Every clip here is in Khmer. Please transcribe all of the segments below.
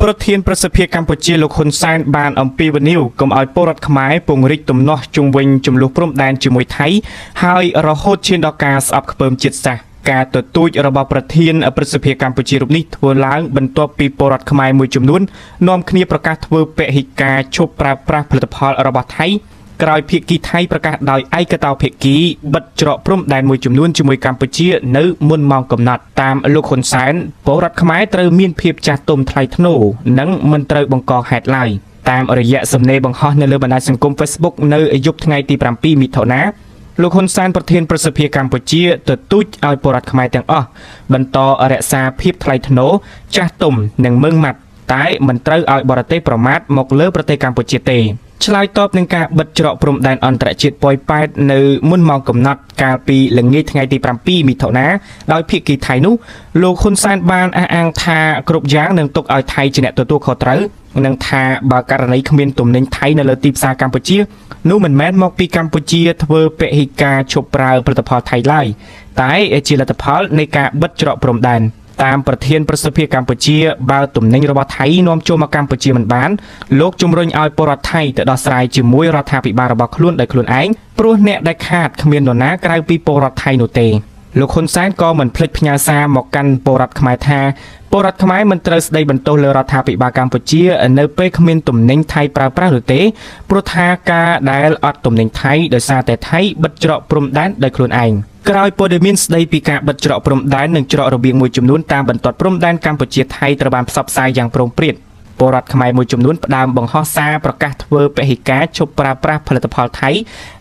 ប្រធានប្រសិទ្ធភាពកម្ពុជាលោកហ៊ុនសែនបានអំពាវនាវកុំឲ្យពលរដ្ឋខ្មែរពង្រីកទំនាស់ជុំវិញចំនួនព្រំដែនជាមួយថៃហើយរហូតឈានដល់ការស្អប់ខ្ពើមជាតិសាសន៍ការទទូចរបស់ប្រធានប្រសិទ្ធភាពកម្ពុជារូបនេះធ្វើឡើងបន្ទាប់ពីពលរដ្ឋខ្មែរមួយចំនួននាំគ្នាប្រកាសធ្វើពហិការឈប់ប្រើប្រាស់ផលិតផលរបស់ថៃក្រោយភាគីថៃប្រកាសដោយឯកតោភាគីបិទច្រកព្រំដែនមួយចំនួនជាមួយកម្ពុជានៅមុនម៉ោងកំណត់តាមលោកហ៊ុនសែនពលរដ្ឋខ្មែរត្រូវមានភាពចាស់ទុំថ្លៃថ្នូរនិងមិនត្រូវបង្កហេតុឡើយតាមរយៈសំណេរបង្ហោះនៅលើបណ្ដាញសង្គម Facebook នៅយប់ថ្ងៃទី7មិថុនាលោកហ៊ុនសែនប្រធានប្រសិទ្ធភាពកម្ពុជាទទូចឲ្យពលរដ្ឋខ្មែរទាំងអស់បន្តរក្សាភាពថ្លៃថ្នូរចាស់ទុំនិងម៉ឺងម៉ាត់តែមិនត្រូវឲ្យបរទេសប្រមាថមកលើប្រទេសកម្ពុជាទេឆ្លើយតបនឹងការបិទច្រកព្រំដែនអន្តរជាតិប៉ោយប៉ែតនៅមុនម៉ោងកំណត់កាលពីល្ងាចថ្ងៃទី7មិថុនាដោយភាគីថៃនោះលោកហ៊ុនសែនបានអះអាងថាគ្រប់យ៉ាងនឹងទុកឲ្យថៃជាអ្នកទទួលខុសត្រូវនិងថាបើករណីគ្មានទំនិញថៃនៅលើទីផ្សារកម្ពុជានោះមិនមែនមកពីកម្ពុជាធ្វើពហិការឈប់ប្រើផលិតផលថៃឡើយតែជាលទ្ធផលនៃការបិទច្រកព្រំដែនតាមប្រធានប្រសិទ្ធភាពកម្ពុជាបើទំនិញរបស់ថៃនាំចូលមកកម្ពុជាមិនបានលោកជំរុញឲ្យពលរដ្ឋថៃទៅដោះស្រាយជាមួយរដ្ឋាភិបាលរបស់ខ្លួនដោយខ្លួនឯងព្រោះអ្នកដែលខាតគ្មាននរណាក្រៅពីពលរដ្ឋថៃនោះទេលោកហ៊ុនសែនក៏មិនភ្លេចផ្ញើសារមកកាន់ពលរដ្ឋខ្មែរថាពលរដ្ឋខ្មែរមិនត្រូវស្ដីបន្ទោសលើរដ្ឋាភិបាលកម្ពុជានៅពេលគ្មានទំនិញថៃប្រើប្រាស់នោះទេព្រោះថាការដែលអត់ទំនិញថៃដោយសារតែថៃបិទច្រកព្រំដែនដោយខ្លួនឯងក្រោយព័ត៌មានស្ដីពីការបិទច្រកព្រំដែននិងច្រករបៀងមួយចំនួនតាមបន្ទាត់ព្រំដែនកម្ពុជាថៃត្រូវបានផ្សព្វផ្សាយយ៉ាងព្រោងព្រាតពលរដ្ឋខ្មែរមួយចំនួនផ្ដើមបង្ហោះសារប្រកាសធ្វើពហិការឈប់ប្រើប្រាស់ផលិតផលថៃ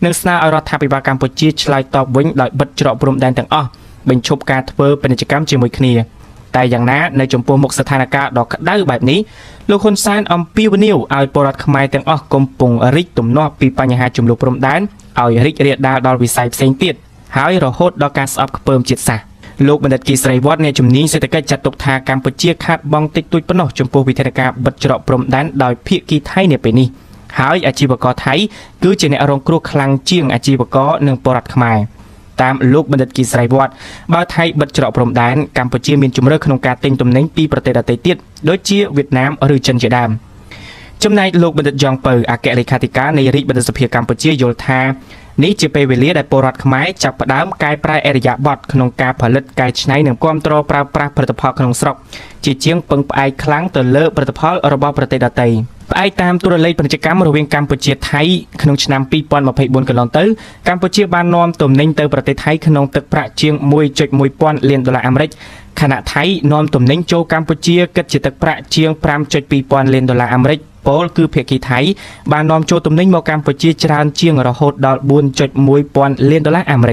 និងស្នើឲ្យរដ្ឋាភិបាលកម្ពុជាឆ្លើយតបវិញដោយបិទច្រកព្រំដែនទាំងអស់បញ្ឈប់ការធ្វើពាណិជ្ជកម្មជាមួយគ្នាតែយ៉ាងណានៅចំពោះមុខស្ថានភាពដ៏ក្តៅបែបនេះលោកហ៊ុនសែនអំពាវនាវឲ្យពលរដ្ឋខ្មែរទាំងអស់កុំពង្រីកទំនាស់ពីបញ្ហាចំនួនព្រំដែនឲ្យរីករាលដាលដល់វិស័យផ្សេងទៀតហើយរហូតដល់ការស្អប់ខ្ពើមជាតិសាសន៍លោកបណ្ឌិតគីស្រីវត្តអ្នកជំនាញសេដ្ឋកិច្ចចាត់ទុកថាកម្ពុជាខាតបង់តិចតួចប៉ុណ្ណោះចំពោះវិធានការបិទច្រកព្រំដែនដោយភាគីថៃនាពេលនេះហើយអាជីវករថៃគឺជាអ្នករងគ្រោះខ្លាំងជាងអាជីវករនិងពលរដ្ឋខ្មែរតាមលោកបណ្ឌិតគីស្រីវត្តបើថៃបិទច្រកព្រំដែនកម្ពុជាមានជម្រើសក្នុងការទិញទំនិញពីប្រទេសដទៃទៀតដូចជាវៀតណាមឬចិនជាដើមចំណែកលោកបណ្ឌិតយ៉ងពៅអគ្គលេខាធិការនៃរាជបណ្ឌិតសភាកម្ពុជាយល់ថានេះជាពេលវេលាដែលពលរដ្ឋខ្មែរចាប់ផ្ដើមកែប្រែឥរិយាបថក្នុងការផលិតកែច្នៃនិងគាំទ្រប្រើប្រាស់ផលិតផលក្នុងស្រុកជាជាងពឹងផ្អែកខ្លាំងទៅលើផលិតផលរបស់ប្រទេសដទៃផ្អែកតាមទូរលេខពាណិជ្ជកម្មរវាងកម្ពុជាថៃក្នុងឆ្នាំ2024កន្លងទៅកម្ពុជាបាននាំទំនិញទៅប្រទេសថៃក្នុងទឹកប្រាក់ជាង 1.1 ពាន់លានដុល្លារអាមេរិកខណៈថៃនាំទំនិញចូលកម្ពុជាគិតជាទឹកប្រាក់ជាង 5.2 ពាន់លានដុល្លារអាមេរិកពលគឺភាគីថៃបាននាំចូលទំនិញមកកម្ពុជាច្រើនជាងរហូតដល់ 4.1 ពាន់លានដុល្លារអាមេរិក